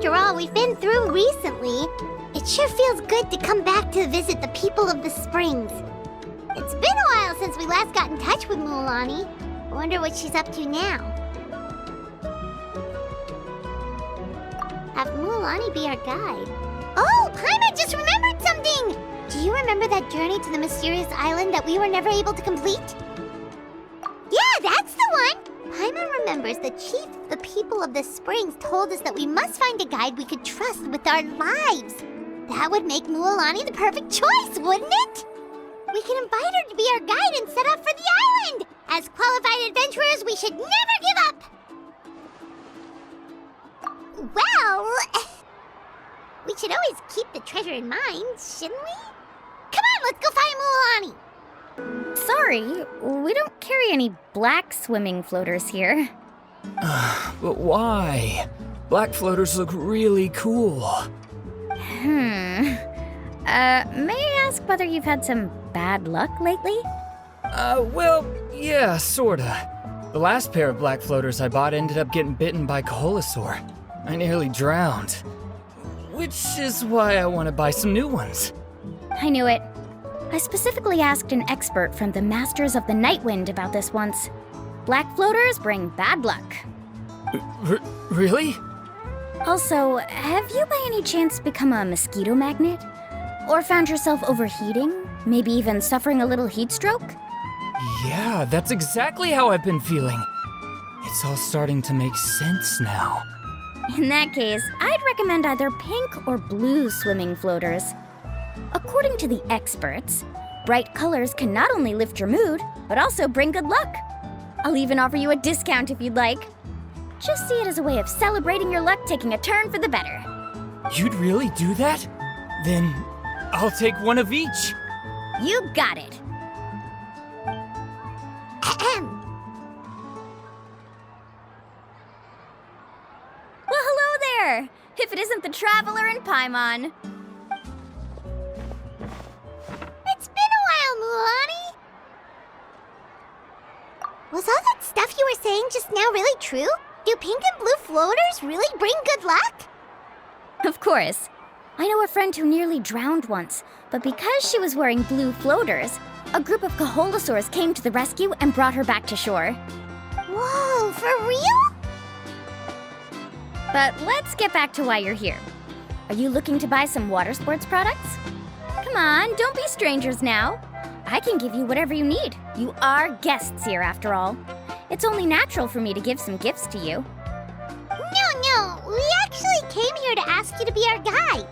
after all we've been through recently, it sure feels good to come back to visit the people of the springs. It's been a while since we last got in touch with Mualani. I wonder what she's up to now. Have Mualani be our guide. Oh, Paimon just remembered something! Do you remember that journey to the mysterious island that we were never able to complete? Yeah, that's the one! Paimon remembers the chief of the people of the springs told us that we must find a guide we could trust with our lives. That would make Mualani the perfect choice, wouldn't it? We can invite her to be our guide and set off for the island! As qualified adventurers, we should never give up! Well, we should always keep the treasure in mind, shouldn't we? Come on, let's go find Mualani! Sorry, we don't carry any black swimming floaters here. But why? Black floaters look really cool. May I ask whether you've had some bad luck lately? Well, yeah, sorta. The last pair of black floaters I bought ended up getting bitten by Koholosaur. I nearly drowned. Which is why I want to buy some new ones. I knew it. I specifically asked an expert from the Masters of the Nightwind about this once. Black floaters bring bad luck. Really? Also, have you by any chance become a mosquito magnet? Or found yourself overheating? Maybe even suffering a little heat stroke? Yeah, that's exactly how I've been feeling. It's all starting to make sense now. In that case, I'd recommend either pink or blue swimming floaters. According to the experts, bright colors can not only lift your mood, but also bring good luck. I'll even offer you a discount if you'd like. Just see it as a way of celebrating your luck taking a turn for the better. You'd really do that? Then I'll take one of each. You got it. Well, hello there! If it isn't the Traveler in Paimon. It's been a while, Mualani! Was all that stuff you were saying just now really true? Do pink and blue floaters really bring good luck? Of course. I know a friend who nearly drowned once, but because she was wearing blue floaters, a group of Koholosaurs came to the rescue and brought her back to shore. Whoa, for real? But let's get back to why you're here. Are you looking to buy some water sports products? Come on, don't be strangers now. I can give you whatever you need. You are guests here, after all. It's only natural for me to give some gifts to you. No, we actually came here to ask you to be our guide.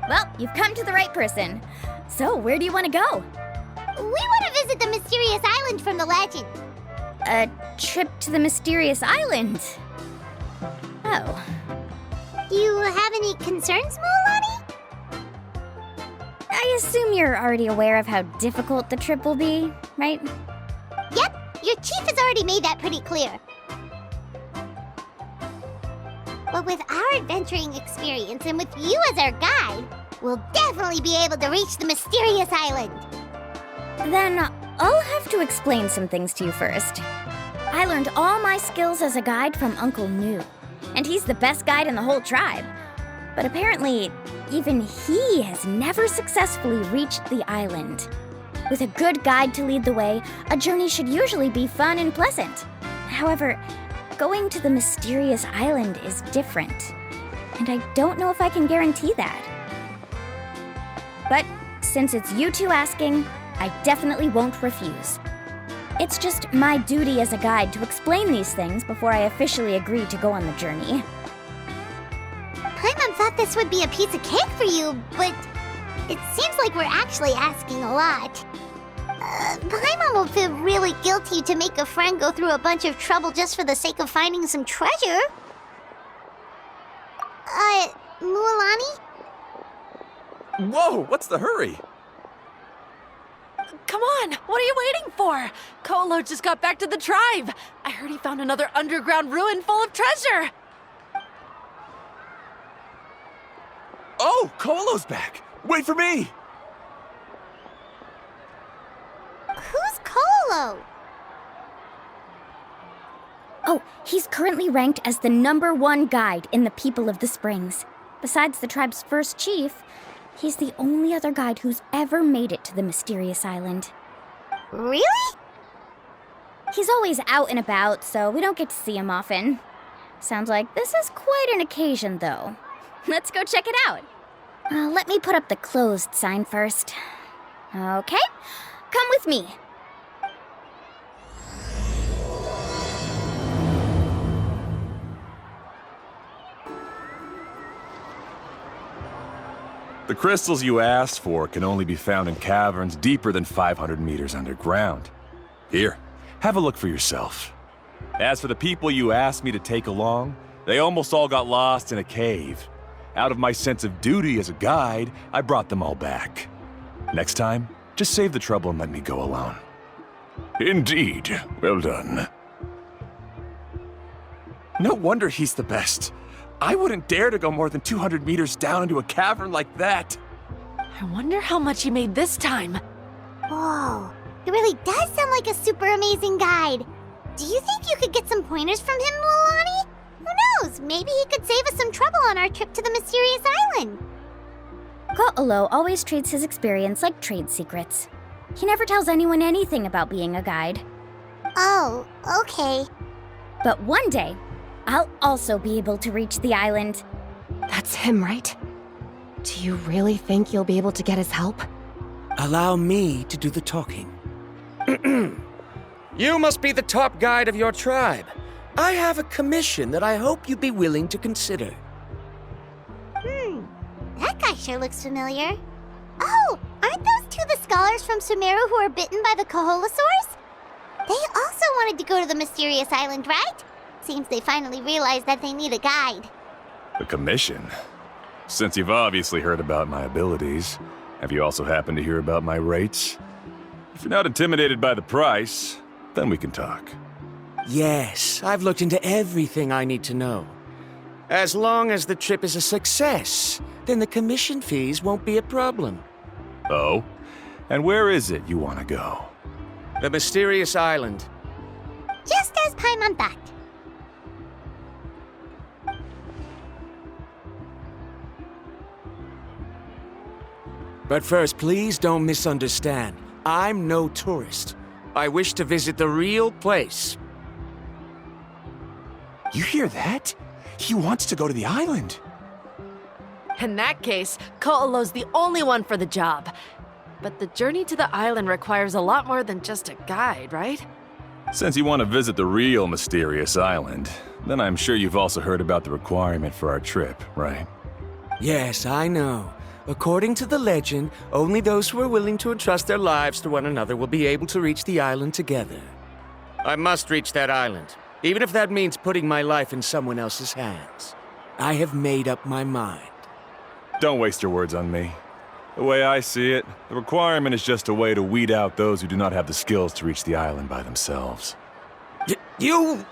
Well, you've come to the right person. So, where do you want to go? We want to visit the mysterious island from the legend. A trip to the mysterious island? Oh. Do you have any concerns, Mualani? I assume you're already aware of how difficult the trip will be, right? Yep, your chief has already made that pretty clear. But with our adventuring experience and with you as our guide, we'll definitely be able to reach the mysterious island. Then I'll have to explain some things to you first. I learned all my skills as a guide from Uncle Nu, and he's the best guide in the whole tribe. But apparently, even he has never successfully reached the island. With a good guide to lead the way, a journey should usually be fun and pleasant. However, going to the mysterious island is different, and I don't know if I can guarantee that. But since it's you two asking, I definitely won't refuse. It's just my duty as a guide to explain these things before I officially agree to go on the journey. Paimon thought this would be a piece of cake for you, but it seems like we're actually asking a lot. Paimon will feel really guilty to make a friend go through a bunch of trouble just for the sake of finding some treasure. Mualani? Whoa, what's the hurry? Come on, what are you waiting for? Kolo just got back to the tribe. I heard he found another underground ruin full of treasure. Oh, Kolo's back. Wait for me. Who's Kolo? Oh, he's currently ranked as the #1 guide in the People of the Springs. Besides the tribe's first chief, he's the only other guide who's ever made it to the mysterious island. Really? He's always out and about, so we don't get to see him often. Sounds like this is quite an occasion, though. Let's go check it out. Let me put up the closed sign first. Okay, come with me. The crystals you asked for can only be found in caverns deeper than 500 meters underground. Here, have a look for yourself. As for the people you asked me to take along, they almost all got lost in a cave. Out of my sense of duty as a guide, I brought them all back. Next time, just save the trouble and let me go alone. Indeed. Well done. No wonder he's the best. I wouldn't dare to go more than 200 meters down into a cavern like that. I wonder how much he made this time. Whoa, it really does sound like a super amazing guide. Do you think you could get some pointers from him, Lilani? Who knows? Maybe he could save us some trouble on our trip to the mysterious island. Ko'olo always treats his experience like trade secrets. He never tells anyone anything about being a guide. Oh, okay. But one day, I'll also be able to reach the island. That's him, right? Do you really think you'll be able to get his help? Allow me to do the talking. You must be the top guide of your tribe. I have a commission that I hope you'd be willing to consider. That guy sure looks familiar. Oh, aren't those two the scholars from Sumeru who were bitten by the Koholosaurs? They also wanted to go to the mysterious island, right? Seems they finally realized that they need a guide. A commission? Since you've obviously heard about my abilities, have you also happened to hear about my rates? If you're not intimidated by the price, then we can talk. Yes, I've looked into everything I need to know. As long as the trip is a success, then the commission fees won't be a problem. Oh? And where is it you want to go? The mysterious island. Just as Paimon thought. But first, please don't misunderstand. I'm no tourist. I wish to visit the real place. You hear that? He wants to go to the island. In that case, Ko'olo's the only one for the job. But the journey to the island requires a lot more than just a guide, right? Since you want to visit the real mysterious island, then I'm sure you've also heard about the requirement for our trip, right? Yes, I know. According to the legend, only those who are willing to entrust their lives to one another will be able to reach the island together. I must reach that island, even if that means putting my life in someone else's hands. I have made up my mind. Don't waste your words on me. The way I see it, the requirement is just a way to weed out those who do not have the skills to reach the island by themselves. You...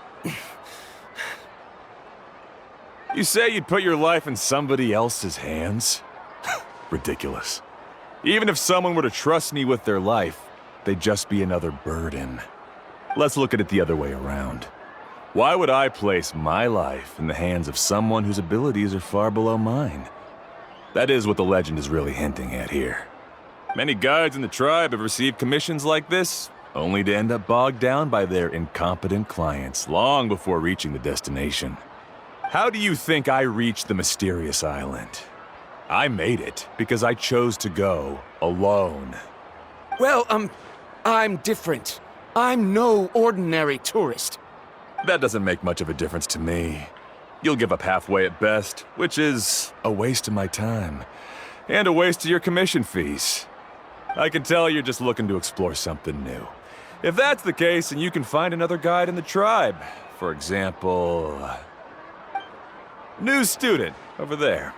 You say you'd put your life in somebody else's hands? Ridiculous. Even if someone were to trust me with their life, they'd just be another burden. Let's look at it the other way around. Why would I place my life in the hands of someone whose abilities are far below mine? That is what the legend is really hinting at here. Many guides in the tribe have received commissions like this, only to end up bogged down by their incompetent clients long before reaching the destination. How do you think I reached the mysterious island? I made it because I chose to go alone. Well, I'm different. I'm no ordinary tourist. That doesn't make much of a difference to me. You'll give up halfway at best, which is a waste of my time. And a waste of your commission fees. I can tell you're just looking to explore something new. If that's the case, then you can find another guide in the tribe. For example... new student, over there.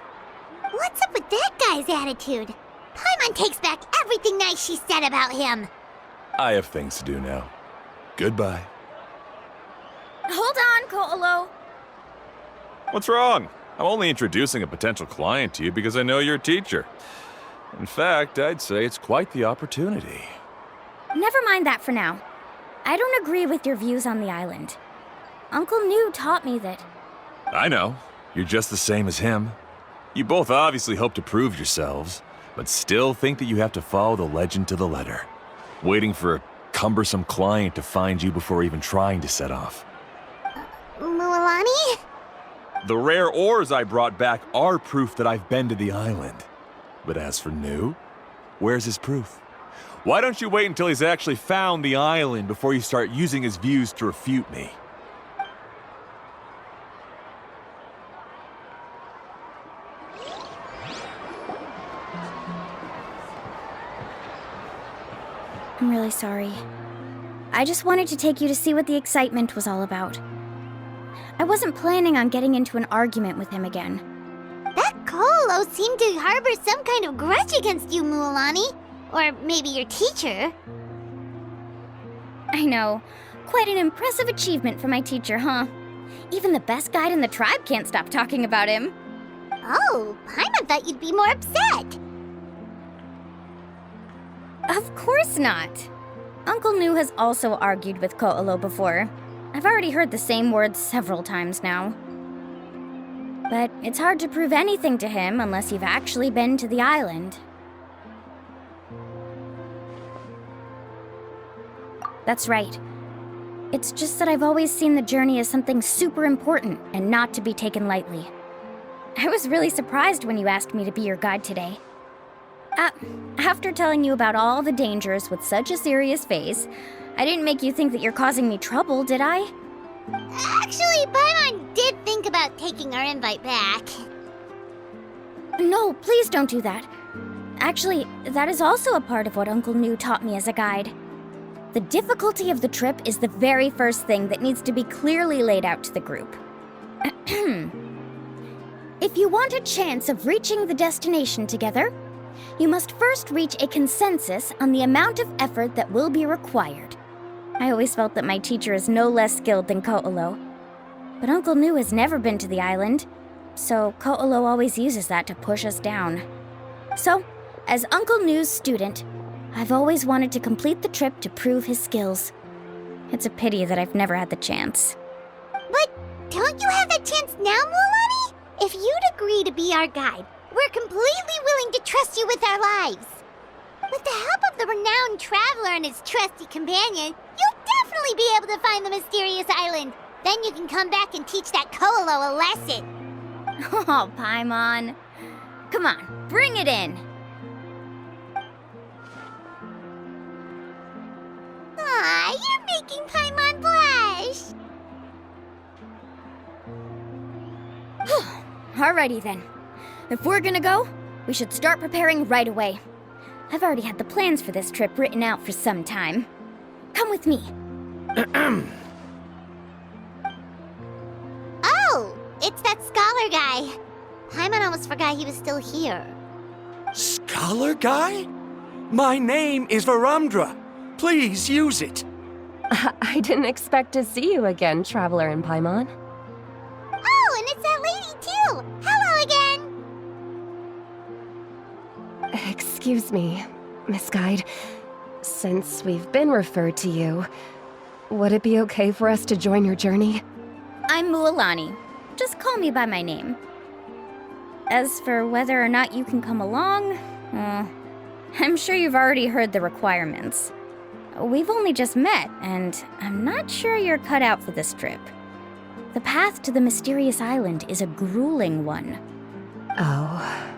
What's up with that guy's attitude? Paimon takes back everything nice she said about him. I have things to do now. Goodbye. Hold on, Ko'olo. What's wrong? I'm only introducing a potential client to you because I know you're a teacher. In fact, I'd say it's quite the opportunity. Never mind that for now. I don't agree with your views on the island. Uncle New taught me that. I know. You're just the same as him. You both obviously hope to prove yourselves, but still think that you have to follow the legend to the letter, waiting for a cumbersome client to find you before even trying to set off. Mualani? The rare ores I brought back are proof that I've been to the island. But as for New, where's his proof? Why don't you wait until he's actually found the island before you start using his views to refute me? I'm really sorry. I just wanted to take you to see what the excitement was all about. I wasn't planning on getting into an argument with him again. That Kolo seemed to harbor some kind of grudge against you, Mualani. Or maybe your teacher. I know. Quite an impressive achievement for my teacher, huh? Even the best guide in the tribe can't stop talking about him. Oh, Paimon thought you'd be more upset. Of course not. Uncle New has also argued with Ko'olo before. I've already heard the same words several times now. But it's hard to prove anything to him unless you've actually been to the island. That's right. It's just that I've always seen the journey as something super important and not to be taken lightly. I was really surprised when you asked me to be your guide today. After telling you about all the dangers with such a serious face, I didn't make you think that you're causing me trouble, did I? Actually, Paimon did think about taking our invite back. No, please don't do that. Actually, that is also a part of what Uncle New taught me as a guide. The difficulty of the trip is the very first thing that needs to be clearly laid out to the group. If you want a chance of reaching the destination together, you must first reach a consensus on the amount of effort that will be required. I always felt that my teacher is no less skilled than Ko'olo. But Uncle New has never been to the island, so Ko'olo always uses that to push us down. So, as Uncle New's student, I've always wanted to complete the trip to prove his skills. It's a pity that I've never had the chance. But don't you have that chance now, Mualani? If you'd agree to be our guide, we're completely willing to trust you with our lives. With the help of the renowned traveler and his trusty companion, you'll definitely be able to find the mysterious island. Then you can come back and teach that Ko'olo a lesson. Oh, Paimon. Come on, bring it in. Aw, you're making Paimon blush. Alrighty then. If we're gonna go, we should start preparing right away. I've already had the plans for this trip written out for some time. Come with me. Oh, it's that scholar guy. Paimon almost forgot he was still here. Scholar guy? My name is Varumdra. Please use it. I didn't expect to see you again, Traveler and Paimon. Oh, and it's that lady too. Hello again. Excuse me, Miss Guide. Since we've been referred to you, would it be okay for us to join your journey? I'm Mualani. Just call me by my name. As for whether or not you can come along, I'm sure you've already heard the requirements. We've only just met, and I'm not sure you're cut out for this trip. The path to the mysterious island is a grueling one. Oh.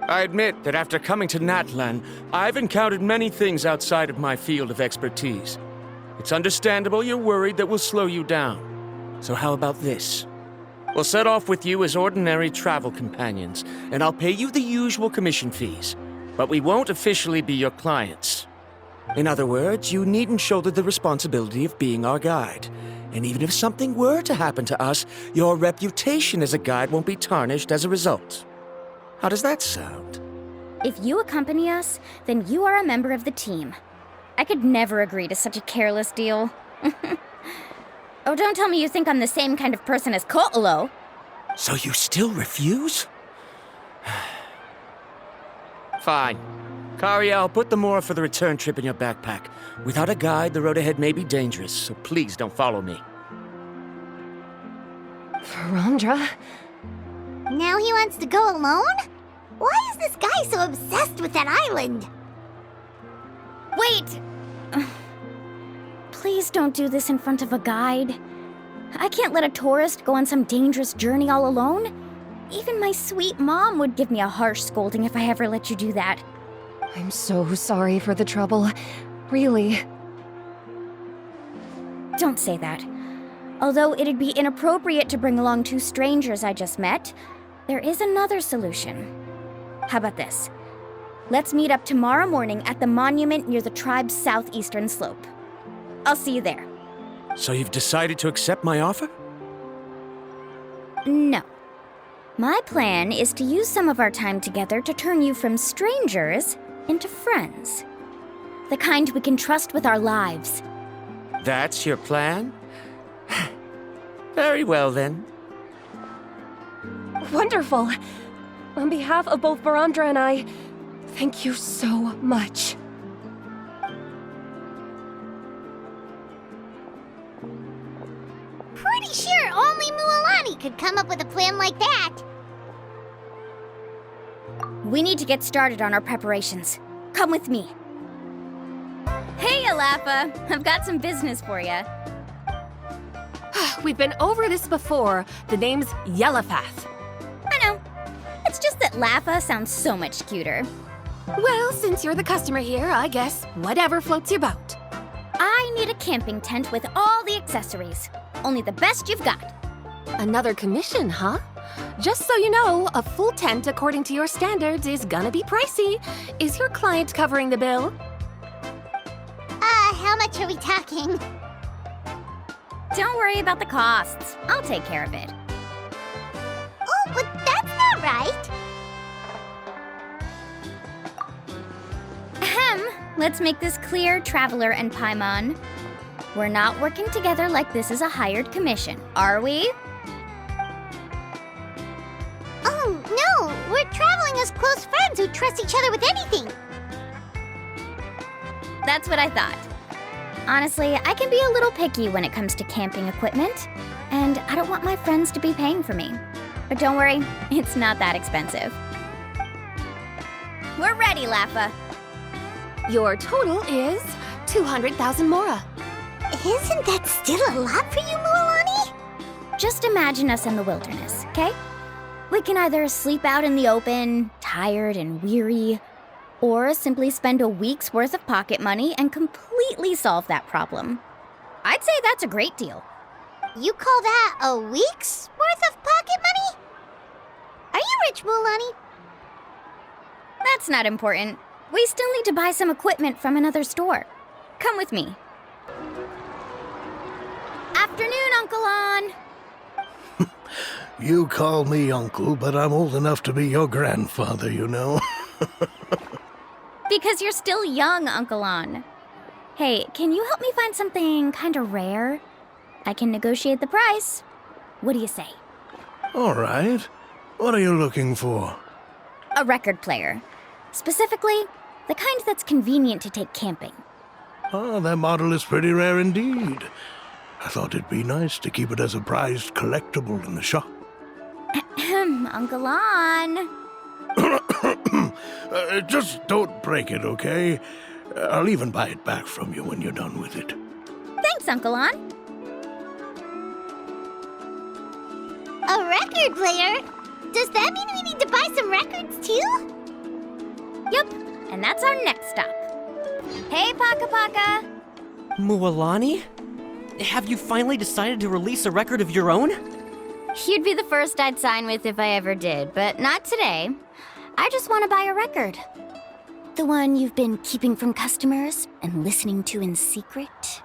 I admit that after coming to Natlan, I've encountered many things outside of my field of expertise. It's understandable you're worried that we'll slow you down. So how about this? We'll set off with you as ordinary travel companions, and I'll pay you the usual commission fees. But we won't officially be your clients. In other words, you needn't shoulder the responsibility of being our guide. And even if something were to happen to us, your reputation as a guide won't be tarnished as a result. How does that sound? If you accompany us, then you are a member of the team. I could never agree to such a careless deal. Oh, don't tell me you think I'm the same kind of person as Ko'olo. So you still refuse? Fine. Kariel, put the more for the return trip in your backpack. Without a guide, the road ahead may be dangerous, so please don't follow me. Verandra? Now he wants to go alone? Why is this guy so obsessed with that island? Wait! Please don't do this in front of a guide. I can't let a tourist go on some dangerous journey all alone. Even my sweet mom would give me a harsh scolding if I ever let you do that. I'm so sorry for the trouble. Really. Don't say that. Although it'd be inappropriate to bring along two strangers I just met, there is another solution. How about this? Let's meet up tomorrow morning at the monument near the tribe's southeastern slope. I'll see you there. So you've decided to accept my offer? No. My plan is to use some of our time together to turn you from strangers into friends. The kind we can trust with our lives. That's your plan? Very well, then. Wonderful. On behalf of both Verandra and I, thank you so much. Pretty sure only Mualani could come up with a plan like that. We need to get started on our preparations. Come with me. Hey, Alafa. I've got some business for you. We've been over this before. The name's Yellowpath. I know. It's just that Lafa sounds so much cuter. Well, since you're the customer here, I guess whatever floats your boat. I need a camping tent with all the accessories. Only the best you've got. Another commission, huh? Just so you know, a full tent according to your standards is gonna be pricey. Is your client covering the bill? How much are we talking? Don't worry about the costs. I'll take care of it. Oh, but that's not right. Ahem. Let's make this clear, Traveler and Paimon. We're not working together like this is a hired commission, are we? Oh, no. We're traveling as close friends who trust each other with anything. That's what I thought. Honestly, I can be a little picky when it comes to camping equipment, and I don't want my friends to be paying for me. But don't worry, it's not that expensive. We're ready, Lafa. Your total is 200,000 mora. Isn't that still a lot for you, Mualani? Just imagine us in the wilderness, okay? We can either sleep out in the open, tired and weary, or simply spend a week's worth of pocket money and completely solve that problem. I'd say that's a great deal. You call that a week's worth of pocket money? Are you rich, Mualani? That's not important. We still need to buy some equipment from another store. Come with me. Afternoon, Uncle On. You call me uncle, but I'm old enough to be your grandfather, you know. Because you're still young, Uncle On. Hey, can you help me find something kind of rare? I can negotiate the price. What do you say? All right. What are you looking for? A record player. Specifically, the kind that's convenient to take camping. Ah, that model is pretty rare indeed. I thought it'd be nice to keep it as a prized collectible in the shop. Uncle On. Just don't break it, okay? I'll even buy it back from you when you're done with it. Thanks, Uncle On. A record player? Does that mean we need to buy some records too? Yep, and that's our next stop. Hey, Paka Paka. Mualani? Have you finally decided to release a record of your own? You'd be the first I'd sign with if I ever did, but not today. I just want to buy a record. The one you've been keeping from customers and listening to in secret.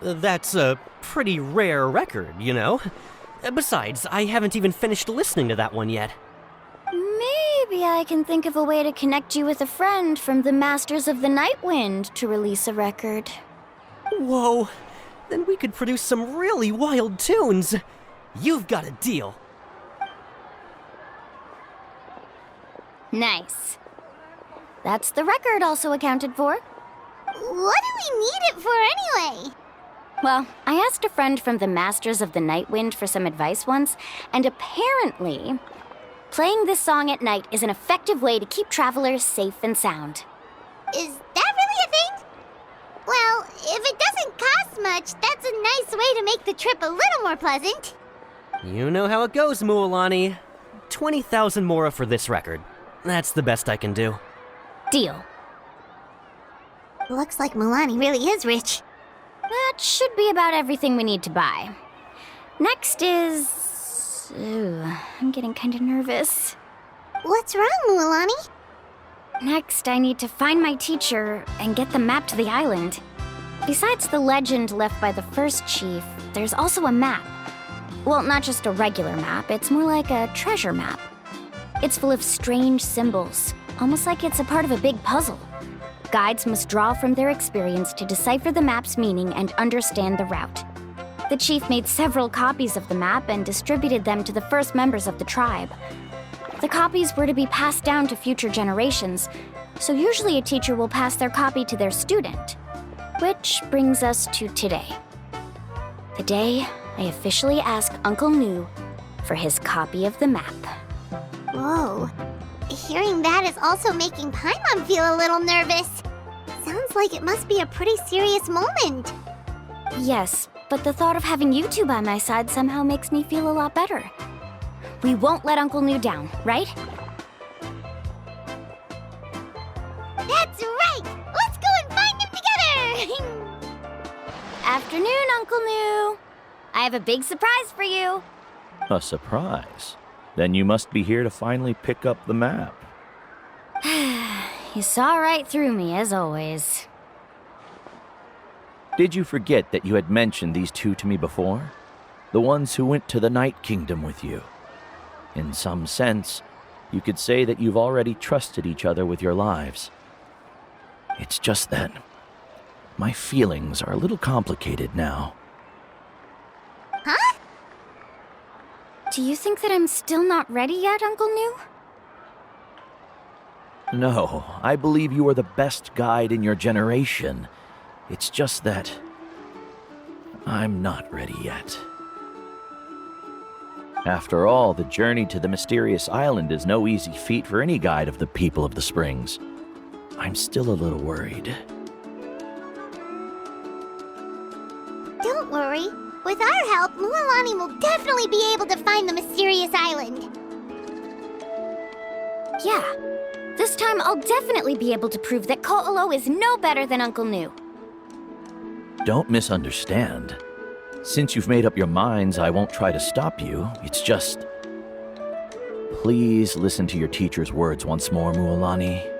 That's a pretty rare record, you know? Besides, I haven't even finished listening to that one yet. Maybe I can think of a way to connect you with a friend from the Masters of the Night Wind to release a record. Whoa, then we could produce some really wild tunes. You've got a deal. Nice. That's the record also accounted for. What do we need it for anyway? Well, I asked a friend from the Masters of the Night Wind for some advice once, and apparently, playing this song at night is an effective way to keep travelers safe and sound. Is that really a thing? Well, if it doesn't cost much, that's a nice way to make the trip a little more pleasant. You know how it goes, Mualani. 20,000 mora for this record. That's the best I can do. Deal. Looks like Milani really is rich. That should be about everything we need to buy. Next is... Ooh, I'm getting kind of nervous. What's wrong, Mualani? Next, I need to find my teacher and get the map to the island. Besides the legend left by the first chief, there's also a map. Well, not just a regular map, it's more like a treasure map. It's full of strange symbols, almost like it's a part of a big puzzle. Guides must draw from their experience to decipher the map's meaning and understand the route. The chief made several copies of the map and distributed them to the first members of the tribe. The copies were to be passed down to future generations, so usually a teacher will pass their copy to their student. Which brings us to today. The day I officially ask Uncle Nu for his copy of the map. Whoa. Hearing that is also making Paimon feel a little nervous. Sounds like it must be a pretty serious moment. Yes, but the thought of having you two by my side somehow makes me feel a lot better. We won't let Uncle Nu down, right? That's right! Let's go and find him together! Afternoon, Uncle Nu. I have a big surprise for you. A surprise? Then you must be here to finally pick up the map. You saw right through me, as always. Did you forget that you had mentioned these two to me before? The ones who went to the Night Kingdom with you. In some sense, you could say that you've already trusted each other with your lives. It's just that my feelings are a little complicated now. Huh? Do you think that I'm still not ready yet, Uncle Nu? No, I believe you are the best guide in your generation. It's just that I'm not ready yet. After all, the journey to the mysterious island is no easy feat for any guide of the people of the Springs. I'm still a little worried. Don't worry. With our help, Mualani will definitely be able to find the mysterious island. Yeah. This time I'll definitely be able to prove that Ko'olo is no better than Uncle Nu. Don't misunderstand. Since you've made up your minds, I won't try to stop you. It's just... Please listen to your teacher's words once more, Mualani.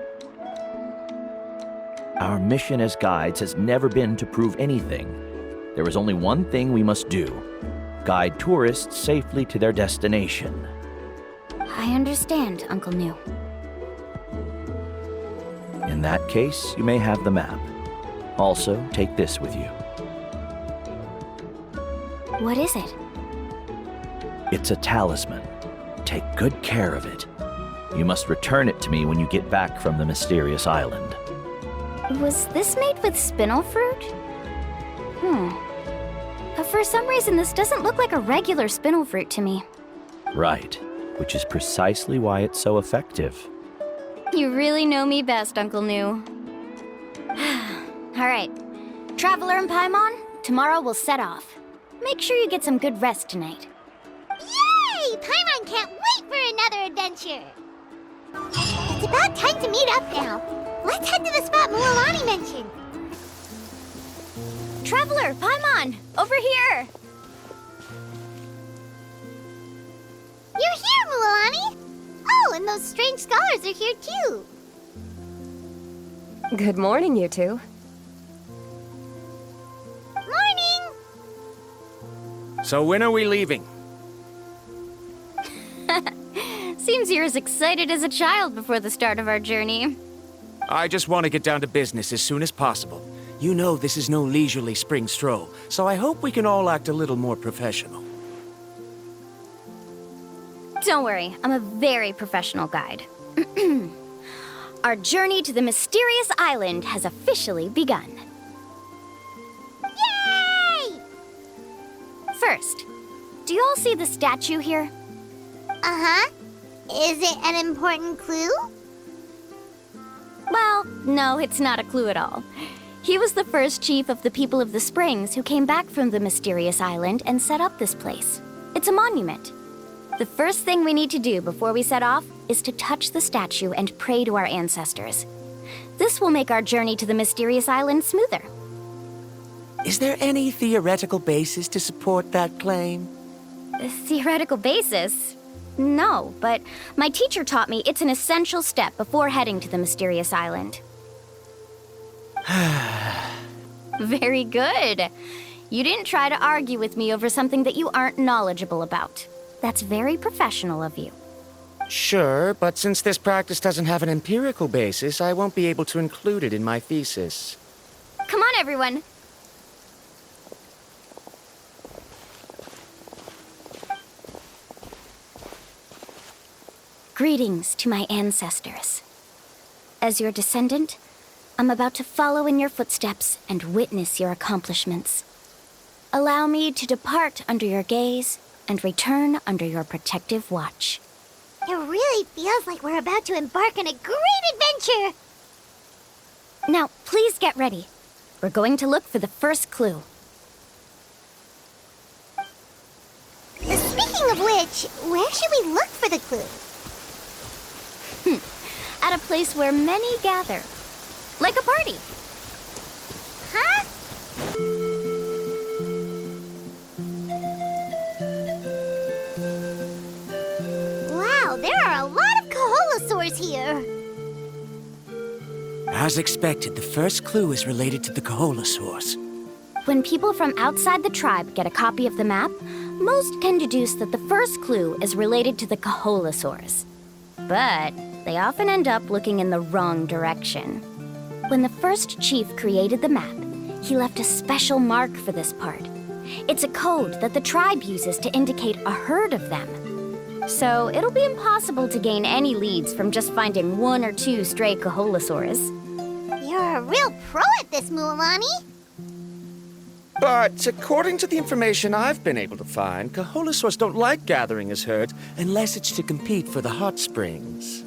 Our mission as guides has never been to prove anything. There is only one thing we must do. Guide tourists safely to their destination. I understand, Uncle Nu. In that case, you may have the map. Also, take this with you. What is it? It's a talisman. Take good care of it. You must return it to me when you get back from the mysterious island. Was this made with spinel fruit? For some reason, this doesn't look like a regular spinel fruit to me. Right, which is precisely why it's so effective. You really know me best, Uncle Nu. All right. Traveler and Paimon, tomorrow we'll set off. Make sure you get some good rest tonight. Yay! Paimon can't wait for another adventure. It's about time to meet up now. Let's head to the spot Mualani mentioned. Traveler, Paimon, over here! You're here, Mualani! Oh, and those strange scholars are here too. Good morning, you two. Morning! So when are we leaving? Seems you're as excited as a child before the start of our journey. I just want to get down to business as soon as possible. You know this is no leisurely spring stroll, so I hope we can all act a little more professional. Don't worry, I'm a very professional guide. Our journey to the mysterious island has officially begun. Yay! First, do you all see the statue here? Uh-huh. Is it an important clue? Well, no, it's not a clue at all. He was the first chief of the people of the Springs who came back from the mysterious island and set up this place. It's a monument. The first thing we need to do before we set off is to touch the statue and pray to our ancestors. This will make our journey to the mysterious island smoother. Is there any theoretical basis to support that claim? A theoretical basis? No, but my teacher taught me it's an essential step before heading to the mysterious island. Very good. You didn't try to argue with me over something that you aren't knowledgeable about. That's very professional of you. Sure, but since this practice doesn't have an empirical basis, I won't be able to include it in my thesis. Come on, everyone. Greetings to my ancestors. As your descendant, I'm about to follow in your footsteps and witness your accomplishments. Allow me to depart under your gaze and return under your protective watch. It really feels like we're about to embark on a great adventure! Now, please get ready. We're going to look for the first clue. Speaking of which, where should we look for the clue? At a place where many gather. Like a party. Huh? Wow, there are a lot of Kaholosaurs here. As expected, the first clue is related to the Kaholosaurs. When people from outside the tribe get a copy of the map, most can deduce that the first clue is related to the Kaholosaurs. But they often end up looking in the wrong direction. When the first chief created the map, he left a special mark for this part. It's a code that the tribe uses to indicate a herd of them. So it'll be impossible to gain any leads from just finding one or two stray Kaholosaurs. You're a real pro at this, Mualani. But according to the information I've been able to find, Kaholosaurs don't like gathering as herds unless it's to compete for the hot springs.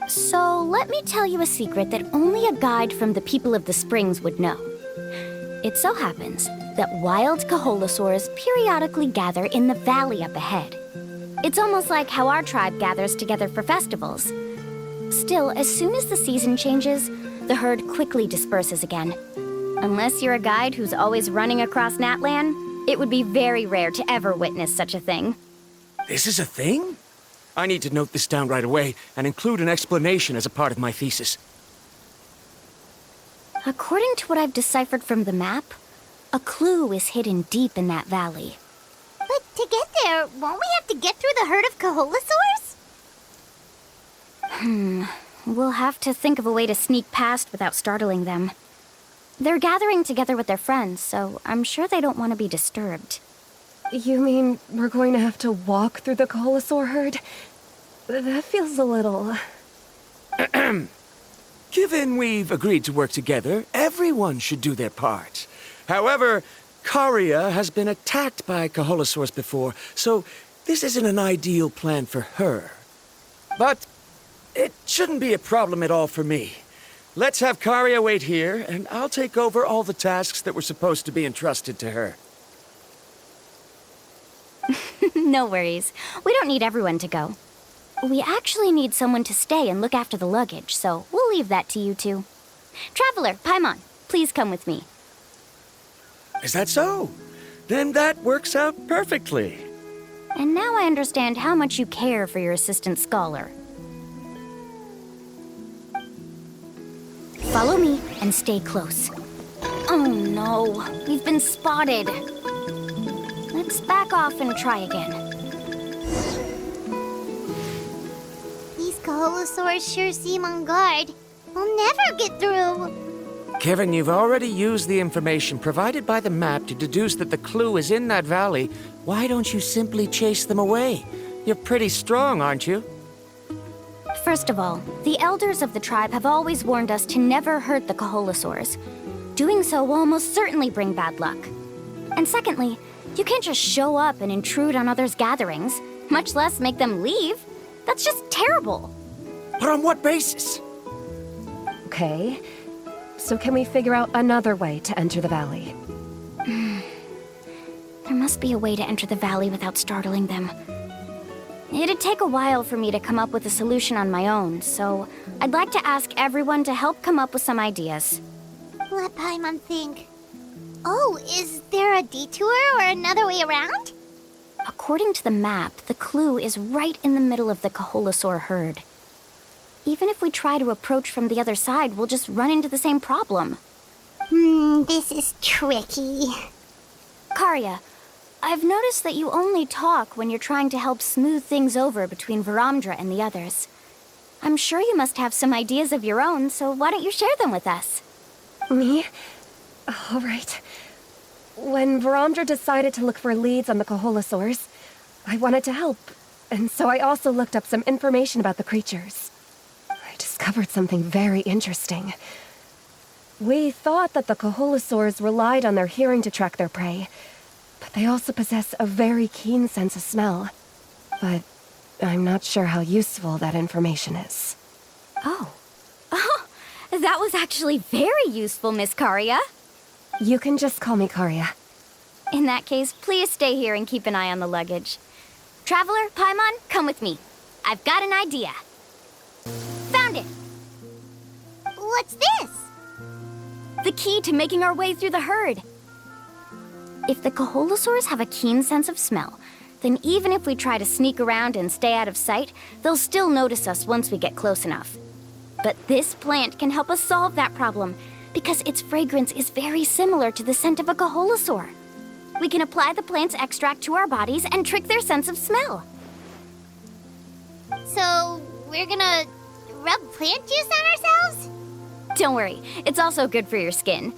So let me tell you a secret that only a guide from the people of the springs would know. It so happens that wild Kaholosaurs periodically gather in the valley up ahead. It's almost like how our tribe gathers together for festivals. Still, as soon as the season changes, the herd quickly disperses again. Unless you're a guide who's always running across Natlan, it would be very rare to ever witness such a thing. This is a thing? I need to note this down right away and include an explanation as a part of my thesis. According to what I've deciphered from the map, a clue is hidden deep in that valley. But to get there, won't we have to get through the herd of Kaholosaurs? We'll have to think of a way to sneak past without startling them. They're gathering together with their friends, so I'm sure they don't want to be disturbed. You mean we're going to have to walk through the Kaholosaur herd? That feels a little... Given we've agreed to work together, everyone should do their part. However, Karia has been attacked by Kaholosaurs before, so this isn't an ideal plan for her. But it shouldn't be a problem at all for me. Let's have Karia wait here, and I'll take over all the tasks that were supposed to be entrusted to her. No worries. We don't need everyone to go. We actually need someone to stay and look after the luggage, so we'll leave that to you two. Traveler, Paimon, please come with me. Is that so? Then that works out perfectly. And now I understand how much you care for your assistant scholar. Follow me and stay close. Oh no, we've been spotted. Let's back off and try again. These Kaholosaurs sure seem on guard. We'll never get through. Kevin, you've already used the information provided by the map to deduce that the clue is in that valley. Why don't you simply chase them away? You're pretty strong, aren't you? First of all, the elders of the tribe have always warned us to never hurt the Kaholasaurs. Doing so will almost certainly bring bad luck. And secondly, you can't just show up and intrude on others' gatherings, much less make them leave. That's just terrible. But on what basis? Okay, so can we figure out another way to enter the valley? There must be a way to enter the valley without startling them. It'd take a while for me to come up with a solution on my own, so I'd like to ask everyone to help come up with some ideas. Let Paimon think. Oh, is there a detour or another way around? According to the map, the clue is right in the middle of the Kaholasaur herd. Even if we try to approach from the other side, we'll just run into the same problem. This is tricky. Karya, I've noticed that you only talk when you're trying to help smooth things over between Varamdra and the others. I'm sure you must have some ideas of your own, so why don't you share them with us? Me? All right. When Varamdra decided to look for leads on the Kaholasaurs, I wanted to help, and so I also looked up some information about the creatures. I discovered something very interesting. We thought that the Kaholasaurs relied on their hearing to track their prey, but they also possess a very keen sense of smell. But I'm not sure how useful that information is. Oh, that was actually very useful, Miss Karya. You can just call me Karya. In that case, please stay here and keep an eye on the luggage. Traveler, Paimon, come with me. I've got an idea. Found it! What's this? The key to making our way through the herd. If the Kaholasaurs have a keen sense of smell, then even if we try to sneak around and stay out of sight, they'll still notice us once we get close enough. But this plant can help us solve that problem, because its fragrance is very similar to the scent of a Kaholasaur. We can apply the plant's extract to our bodies and trick their sense of smell. So, we're gonna rub plant juice on ourselves? Don't worry, it's also good for your skin.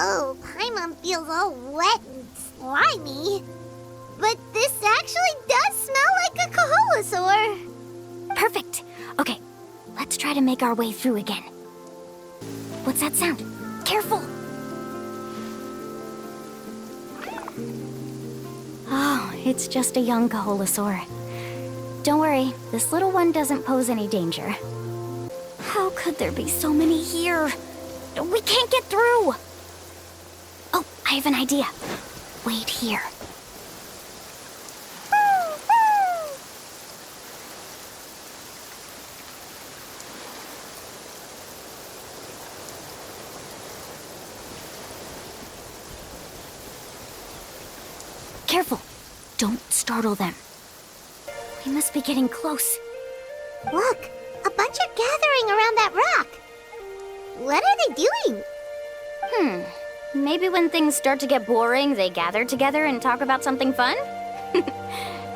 Oh, Paimon feels all wet and slimy. But this actually does smell like a Kaholasaur. Perfect. Okay, let's try to make our way through again. What's that sound? Careful! Oh, it's just a young Kaholasaur. Don't worry, this little one doesn't pose any danger. How could there be so many here? We can't get through! Oh, I have an idea. Wait here. Careful! Don't startle them. We must be getting close. Look, a bunch are gathering around that rock. What are they doing? Maybe when things start to get boring, they gather together and talk about something fun?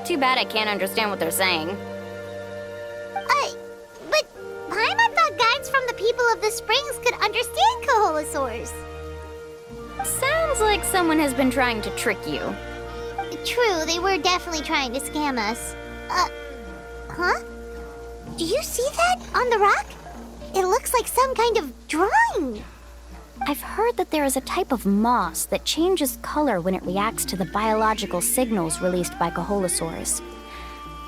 Too bad I can't understand what they're saying. But Paimon thought guides from the people of the springs could understand Kaholasaurs. Sounds like someone has been trying to trick you. True, they were definitely trying to scam us. Huh? Do you see that on the rock? It looks like some kind of drawing. I've heard that there is a type of moss that changes color when it reacts to the biological signals released by Kaholasaurs.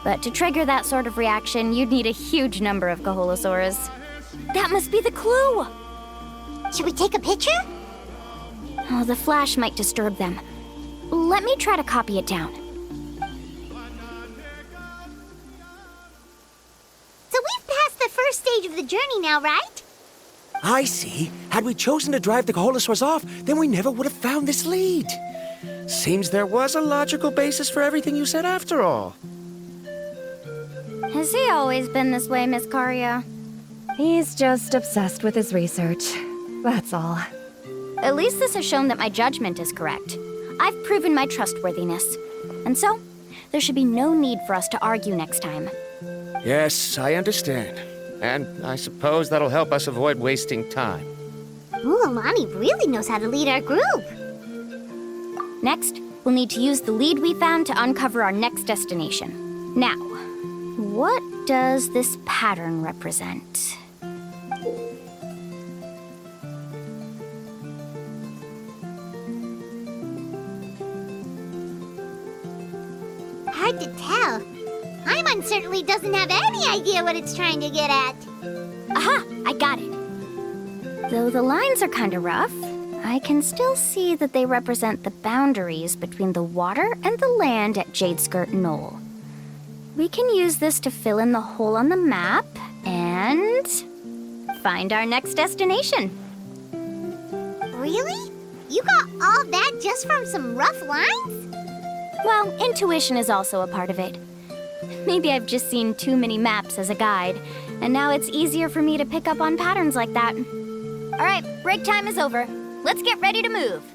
But to trigger that sort of reaction, you'd need a huge number of Kaholasaurs. That must be the clue! Should we take a picture? Oh, the flash might disturb them. Let me try to copy it down. So we've passed the first stage of the journey now, right? I see. Had we chosen to drive the Kaholasaurs off, then we never would have found this lead. Seems there was a logical basis for everything you said after all. Has he always been this way, Miss Karya? He's just obsessed with his research. That's all. At least this has shown that my judgment is correct. I've proven my trustworthiness. And so, there should be no need for us to argue next time. Yes, I understand. And I suppose that'll help us avoid wasting time. Mulamani really knows how to lead our group. Next, We'll need to use the lead we found to uncover our next destination. Now, what does this pattern represent? Hard to tell. Paimon certainly doesn't have any idea what it's trying to get at. Aha! I got it. Though the lines are kinda rough, I can still see that they represent the boundaries between the water and the land at Jadeskirt Knoll. We can use this to fill in the hole on the map and find our next destination. Really? You got all that just from some rough lines? Well, intuition is also a part of it. Maybe I've just seen too many maps as a guide, and now it's easier for me to pick up on patterns like that. All right, break time is over. Let's get ready to move.